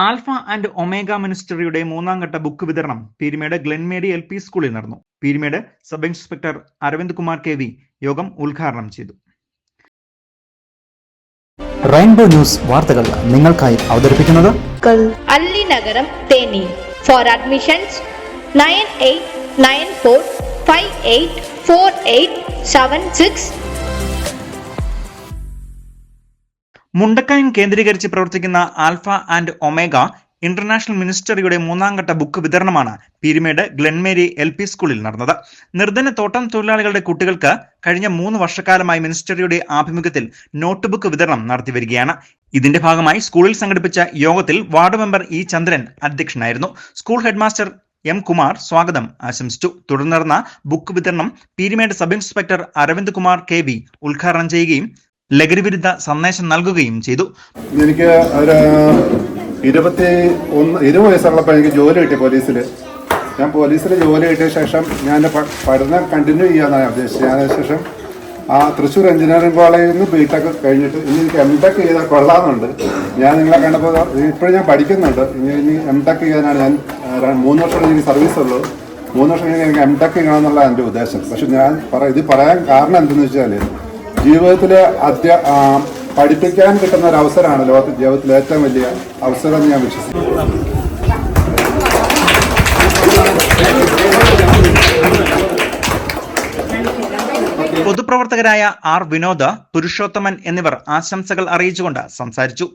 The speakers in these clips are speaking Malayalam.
ആൽഫ ആൻഡ് ഒമേഗ മിനിസ്റ്ററിയുടെ മൂന്നാം ഘട്ട ബുക്ക് വിതരണം പീരുമേട് ഗ്ലെൻമേരി LP സ്കൂളിൽ നടന്നു. Peermade sub inspector Aravind Kumar KV യോഗം ഉദ്ഘാടനം ചെയ്തു. റെയിൻബോ ന്യൂസ് വാർത്തകൾ നിങ്ങൾക്കായി അവതരിപ്പിക്കുന്നത് അല്ലി നഗരം തേനി. Four admissions 9894584876. മുണ്ടക്കയം കേന്ദ്രീകരിച്ച് പ്രവർത്തിക്കുന്ന ആൽഫ ആൻഡ് ഒമേഗ ഇന്റർനാഷണൽ മിനിസ്റ്ററിയുടെ മൂന്നാം ഘട്ട ബുക്ക് വിതരണമാണ് പീരുമേട് ഗ്ലെൻമേരി LP സ്കൂളിൽ നടന്നത്. നിർധന തോട്ടം തൊഴിലാളികളുടെ കുട്ടികൾക്ക് കഴിഞ്ഞ 3 വർഷക്കാലമായി മിനിസ്റ്ററിയുടെ ആഭിമുഖ്യത്തിൽ നോട്ട് ബുക്ക് വിതരണം നടത്തിവരികയാണ്. ഇതിന്റെ ഭാഗമായി സ്കൂളിൽ സംഘടിപ്പിച്ച യോഗത്തിൽ വാർഡ് മെമ്പർ E ചന്ദ്രൻ അധ്യക്ഷനായിരുന്നു. സ്കൂൾ ഹെഡ്മാസ്റ്റർ M കുമാർ സ്വാഗതം ആശംസിച്ചു. തുടർന്ന് നടന്ന ബുക്ക് വിതരണം Peermade sub inspector Aravind Kumar KV ഉദ്ഘാടനം ചെയ്യുകയും ലഹരിവിരുദ്ധ സന്ദേശം നൽകുകയും ചെയ്തു. എനിക്ക് ഒരു 20 വയസ്സുള്ളപ്പോൾ എനിക്ക് ജോലി കിട്ടി പോലീസിൽ. ഞാൻ പോലീസിൽ ജോലി കിട്ടിയ ശേഷം ഞാൻ പഠനം കണ്ടിന്യൂ ചെയ്യാനാണ് ഉദ്ദേശിച്ചത്. അതിനുശേഷം തൃശ്ശൂർ എഞ്ചിനീയറിംഗ് കോളേജിൽ നിന്ന് BTech കഴിഞ്ഞിട്ട് ഇനി എനിക്ക് MTech ചെയ്താൽ കൊള്ളാമെന്നുണ്ട്. ഞാൻ നിങ്ങളെ കണ്ടപ്പോൾ ഇപ്പോഴും ഞാൻ പഠിക്കുന്നുണ്ട്. ഇനി MTech ചെയ്യാനാണ് ഞാൻ 3 വർഷം എനിക്ക് സർവീസ് ഉള്ളൂ. 3 വർഷം കഴിഞ്ഞ് എനിക്ക് MTech ചെയ്യണമെന്നുള്ള എൻ്റെ ഉദ്ദേശം. പക്ഷെ ഞാൻ ഇത് പറയാൻ കാരണം എന്തെന്ന് വെച്ചാൽ ജീവിതത്തിൽ പഠിപ്പിക്കാൻ കിട്ടുന്ന ഒരു അവസരമാണ് ജീവിതത്തിലെ ഏറ്റവും വലിയ അവസരം എന്ന് ഞാൻ വിശ്വസിക്കുന്നു. പൊതുപ്രവർത്തകരായ R വിനോദ്, പുരുഷോത്തമൻ എന്നിവർ ആശംസകൾ അറിയിച്ചുകൊണ്ട് സംസാരിച്ചു.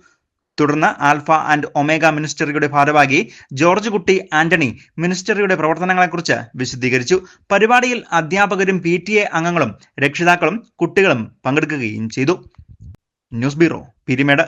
തുടർന്ന് ആൽഫ ആൻഡ് ഒമേഗ മിനിസ്റ്ററിയുടെ ഭാരവാഹി ജോർജ് കുട്ടി ആന്റണി മിനിസ്റ്ററിയുടെ പ്രവർത്തനങ്ങളെക്കുറിച്ച് വിശദീകരിച്ചു. പരിപാടിയിൽ അധ്യാപകരും PTA അംഗങ്ങളും രക്ഷിതാക്കളും കുട്ടികളും പങ്കെടുക്കുകയും ചെയ്തു. News bureau, Peermade.